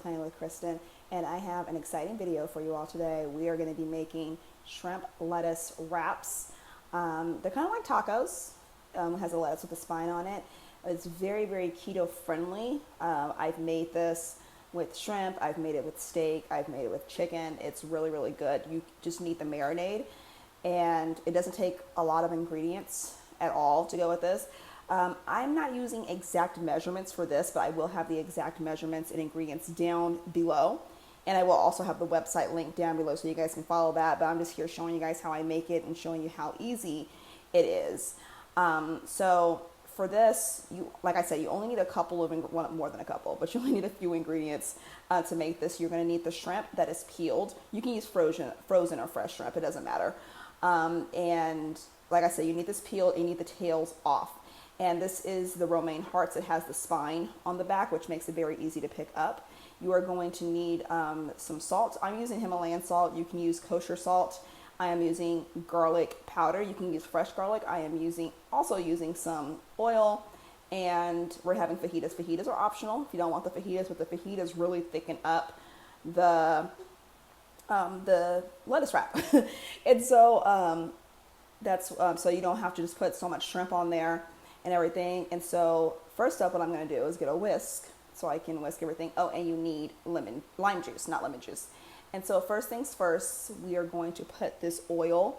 Playing with Kristen, and I have an exciting video for you all today. We are going to be making shrimp lettuce wraps. They're kind of like tacos. It has a lettuce with a spine on it. It's very, very keto friendly. I've made this with shrimp, I've made it with steak, I've made it with chicken. It's really, really good. You just need the marinade, and it doesn't take a lot of ingredients at all to go with this. I'm not using exact measurements for this, but I will have the exact measurements and ingredients down below. And I will also have the website link down below so you guys can follow that. But I'm just here showing you guys how I make it and showing you how easy it is. So for this, like I said, you only need a couple of, well, more than a couple, but you only need a few ingredients to make this. You're going to need the shrimp that is peeled. You can use frozen or fresh shrimp. It doesn't matter. And like I said, you need this peeled and you need the tails off. And this is the romaine hearts. It has the spine on the back, which makes it very easy to pick up. You are going to need some salt. I'm using Himalayan salt. You can use kosher salt. I am using garlic powder. You can use fresh garlic. I am also using some oil. And we're having fajitas. Fajitas are optional if you don't want the fajitas, but the fajitas really thicken up the lettuce wrap. And so that's so you don't have to just put so much shrimp on there and everything. And so first up, what I'm going to do is get a whisk so I can whisk everything. Oh, and you need lime juice, not lemon juice. And so first things first, we are going to put this oil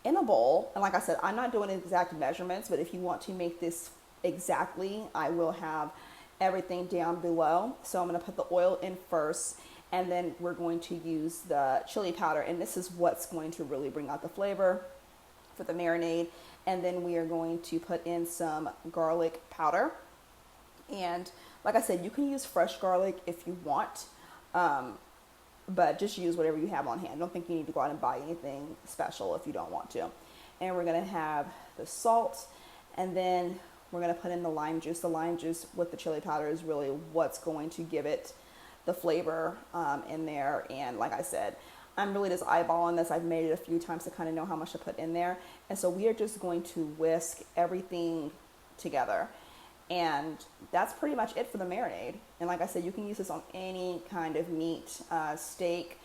in a bowl. And like I said, I'm not doing exact measurements, but if you want to make this exactly, I will have everything down below. So I'm going to put the oil in first, and then we're going to use the chili powder. And this is what's going to really bring out the flavor for the marinade. And then we are going to put in some garlic powder. And like I said, you can use fresh garlic if you want, but just use whatever you have on hand. I don't think you need to go out and buy anything special if you don't want to. And we're going to have the salt, and then we're going to put in the lime juice. The lime juice with the chili powder is really what's going to give it the flavor in there. And like I said, I'm really just eyeballing this. I've made it a few times to kind of know how much to put in there. And so we are just going to whisk everything together. And that's pretty much it for the marinade. And like I said, you can use this on any kind of meat, steak,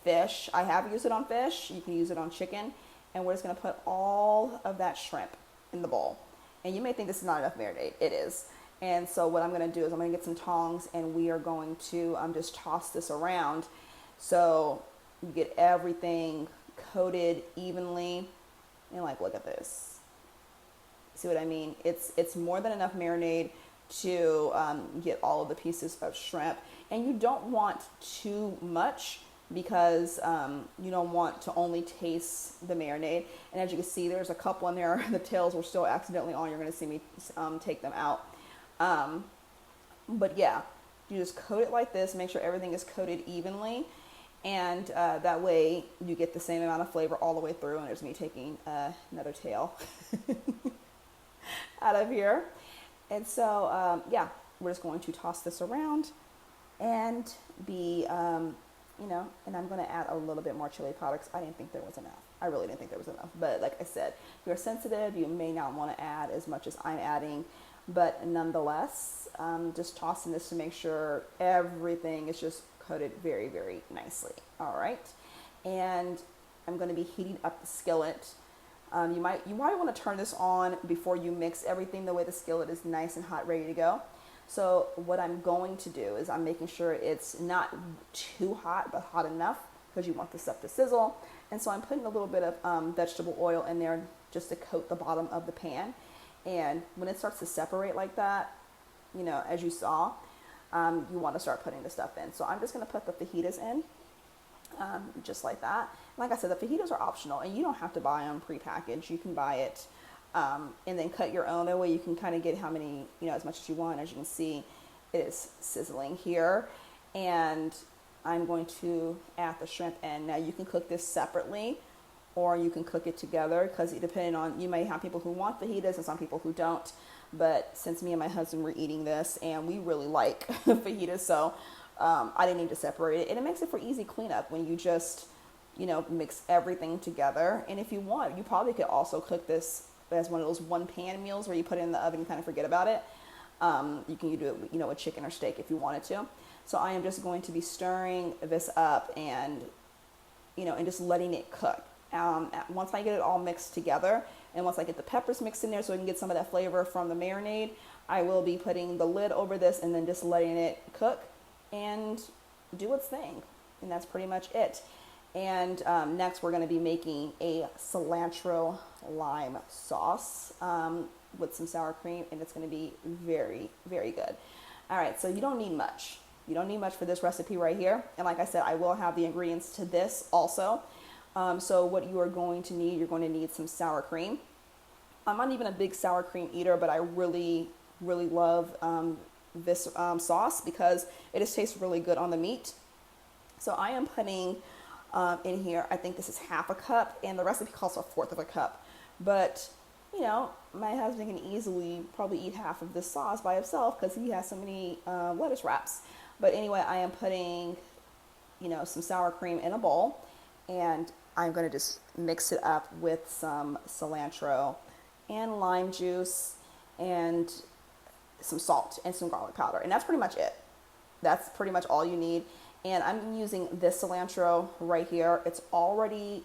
fish. I have used it on fish. You can use it on chicken. And we're just going to put all of that shrimp in the bowl. And you may think this is not enough marinade. It is. And so what I'm going to do is I'm going to get some tongs, and we are going to just toss this around. So you get everything coated evenly. And like, look at this. See what I mean? It's more than enough marinade to get all of the pieces of shrimp. And you don't want too much because you don't want to only taste the marinade. And as you can see, there's a couple in there. The tails were still accidentally on. You're going to see me take them out. But yeah, you just coat it like this. Make sure everything is coated evenly. And that way you get the same amount of flavor all the way through. And there's me taking another tail out of here. And so, yeah, we're just going to toss this around and be, and I'm going to add a little bit more chili powder because I didn't think there was enough. I really didn't think there was enough. But like I said, if you're sensitive, you may not want to add as much as I'm adding. But nonetheless, just tossing this to make sure everything is just coated very, very nicely. All right. And I'm going to be heating up the skillet. You might want to turn this on before you mix everything, the way the skillet is nice and hot, ready to go. So what I'm going to do is I'm making sure it's not too hot, but hot enough, because you want the stuff to sizzle. And so I'm putting a little bit of vegetable oil in there just to coat the bottom of the pan. And when it starts to separate like that, as you saw, you want to start putting the stuff in. So I'm just going to put the fajitas in, just like that. Like I said, the fajitas are optional, and you don't have to buy them prepackaged. You can buy it and then cut your own. That way you can kind of get how many, as much as you want. As you can see, it is sizzling here. And I'm going to add the shrimp in. Now you can cook this separately, or you can cook it together, because depending on, you may have people who want fajitas and some people who don't. But since me and my husband were eating this, and we really like fajitas, so I didn't need to separate it. And it makes it for easy cleanup when you just, mix everything together. And if you want, you probably could also cook this as one of those one-pan meals where you put it in the oven and kind of forget about it. You can do it, with chicken or steak if you wanted to. So I am just going to be stirring this up and, and just letting it cook. Once I get it all mixed together, and once I get the peppers mixed in there so I can get some of that flavor from the marinade, I will be putting the lid over this and then just letting it cook and do its thing. And that's pretty much it. And next we're going to be making a cilantro lime sauce with some sour cream, and it's going to be very, very good. All right, so you don't need much. You don't need much for this recipe right here. And like I said, I will have the ingredients to this also. So what you are going to need, you're going to need some sour cream. I'm not even a big sour cream eater, but I really, really love this sauce because it just tastes really good on the meat. So I am putting in here, I think this is half a cup, and the recipe calls for a fourth of a cup. But, my husband can easily probably eat half of this sauce by himself because he has so many lettuce wraps. But anyway, I am putting, some sour cream in a bowl, and I'm going to just mix it up with some cilantro and lime juice and some salt and some garlic powder. And that's pretty much it. That's pretty much all you need. And I'm using this cilantro right here. It's already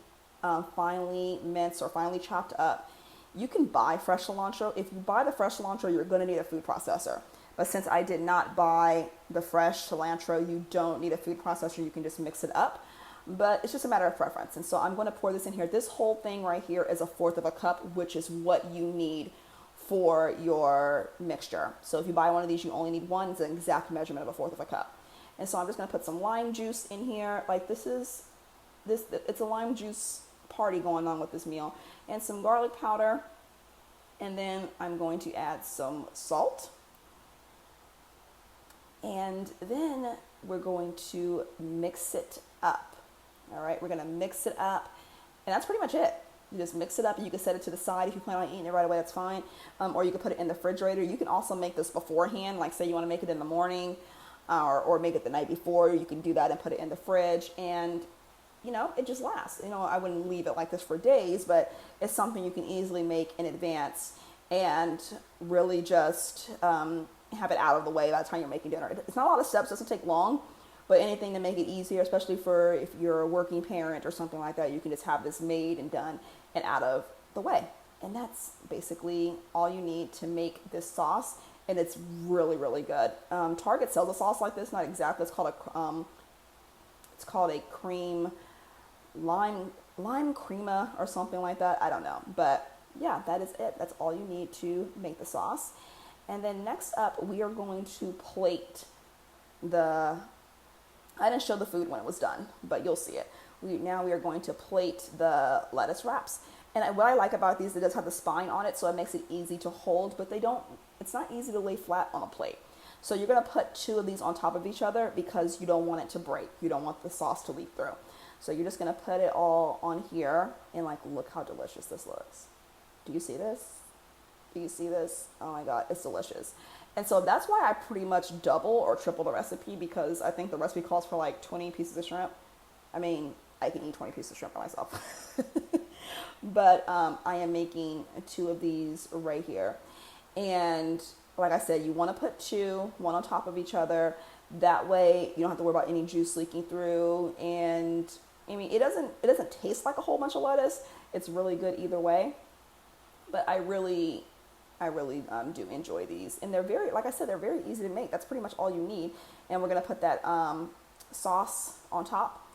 finely minced or finely chopped up. You can buy fresh cilantro. If you buy the fresh cilantro, you're going to need a food processor. But since I did not buy the fresh cilantro, you don't need a food processor. You can just mix it up. But it's just a matter of preference. And so I'm going to pour this in here. This whole thing right here is a fourth of a cup, which is what you need for your mixture. So if you buy one of these, you only need one. It's an exact measurement of a fourth of a cup. And so I'm just going to put some lime juice in here. Like it's a lime juice party going on with this meal. And some garlic powder. And then I'm going to add some salt. And then we're going to mix it up. All right, we're going to mix it up. And that's pretty much it. You just mix it up, and you can set it to the side. If you plan on eating it right away, that's fine. Or you can put it in the refrigerator. You can also make this beforehand. Like say you want to make it in the morning or make it the night before. You can do that and put it in the fridge. And, it just lasts. I wouldn't leave it like this for days, but it's something you can easily make in advance and really just have it out of the way by the time you're making dinner. It's not a lot of steps. It doesn't take long. But anything to make it easier, especially for if you're a working parent or something like that, you can just have this made and done and out of the way. And that's basically all you need to make this sauce. And it's really, really good. Target sells a sauce like this. Not exactly. It's called a cream lime crema or something like that. I don't know. But yeah, that is it. That's all you need to make the sauce. And then next up, we are going to plate I didn't show the food when it was done, but you'll see it. Now we are going to plate the lettuce wraps. And what I like about these, it does have the spine on it, so it makes it easy to hold, but it's not easy to lay flat on a plate. So you're going to put two of these on top of each other because you don't want it to break. You don't want the sauce to leak through. So you're just going to put it all on here, and look how delicious this looks. Do you see this? Do you see this? Oh my God, it's delicious. And so that's why I pretty much double or triple the recipe, because I think the recipe calls for 20 pieces of shrimp. I mean, I can eat 20 pieces of shrimp by myself. But I am making two of these right here. And like I said, you want to put two, one on top of each other. That way you don't have to worry about any juice leaking through. And I mean, it doesn't taste like a whole bunch of lettuce. It's really good either way. But I really do enjoy these. And they're very, like I said, they're very easy to make. That's pretty much all you need. And we're going to put that sauce on top,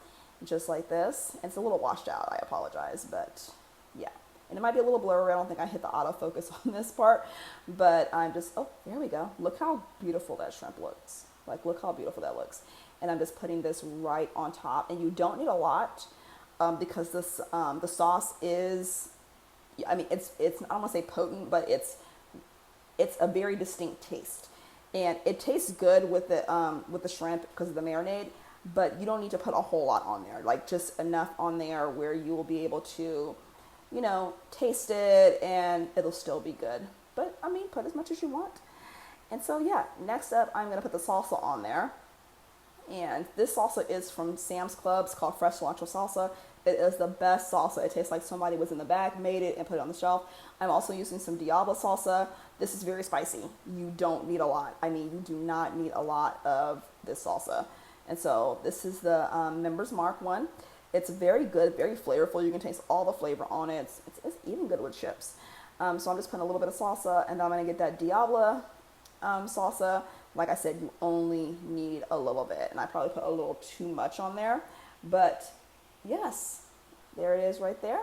just like this. And it's a little washed out. I apologize, but yeah. And it might be a little blurry. I don't think I hit the autofocus on this part, but I'm just, oh, there we go. Look how beautiful that shrimp looks. Look how beautiful that looks. And I'm just putting this right on top. And you don't need a lot because this the sauce is, I mean, it's I don't want to say potent, but it's a very distinct taste, and it tastes good with the shrimp because of the marinade, but you don't need to put a whole lot on there, just enough on there where you will be able to, taste it and it'll still be good. But I mean, put as much as you want. And so yeah, next up I'm going to put the salsa on there, And this salsa is from Sam's Club. It's called Fresh Cilantro Salsa. It is the best salsa. It tastes like somebody was in the back, made it, and put it on the shelf. I'm also using some Diablo salsa. This is very spicy. You don't need a lot. I mean, you do not need a lot of this salsa. And so this is the Members Mark one. It's very good, very flavorful. You can taste all the flavor on it. It's even good with chips. So I'm just putting a little bit of salsa, and then I'm going to get that Diablo salsa. Like I said, you only need a little bit, and I probably put a little too much on there, but yes, there it is right there.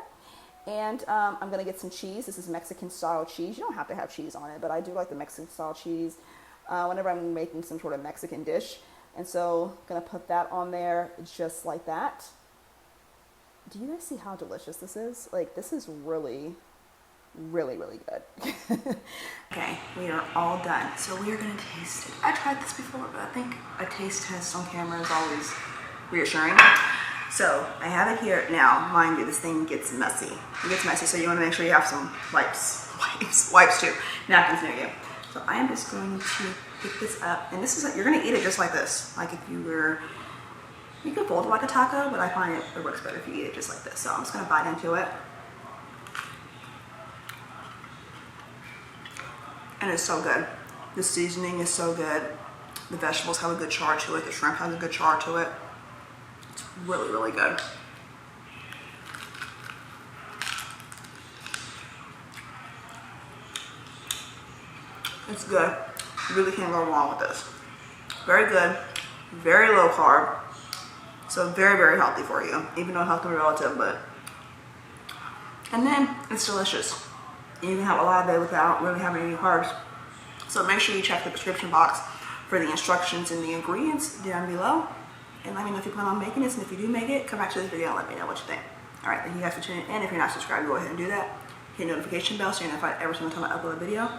And I'm gonna get some cheese. This is Mexican style cheese. You don't have to have cheese on it, but I do like the Mexican style cheese whenever I'm making some sort of Mexican dish. And so I'm gonna put that on there just like that. Do you guys see how delicious this is? Like, this is really, really, really good. Okay, we are all done. So we are gonna taste it. I tried this before, but I think a taste test on camera is always reassuring. So I have it here now. Mind you, this thing gets messy. It gets messy, so you wanna make sure you have some wipes too, napkins near you. So I am just going to pick this up, and this is, you're gonna eat it just like this. Like if you were, you can fold it like a taco, but I find it works better if you eat it just like this. So I'm just gonna bite into it. And it's so good. The seasoning is so good. The vegetables have a good char to it. The shrimp has a good char to it. It's really, really good. It's good. You really can't go wrong with this. Very good. Very low carb. So very, very healthy for you. Even though health is relative, but. And then it's delicious. You can have a lot of it without really having any carbs. So make sure you check the description box for the instructions and the ingredients down below. And let me know if you plan on making this. And if you do make it, come back to this video and let me know what you think. All right, thank you guys for tuning in. If you're not subscribed, go ahead and do that. Hit the notification bell so you're notified every single time I upload a video.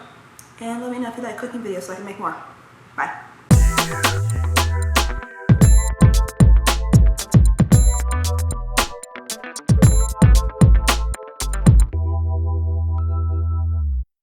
And let me know if you like cooking videos so I can make more.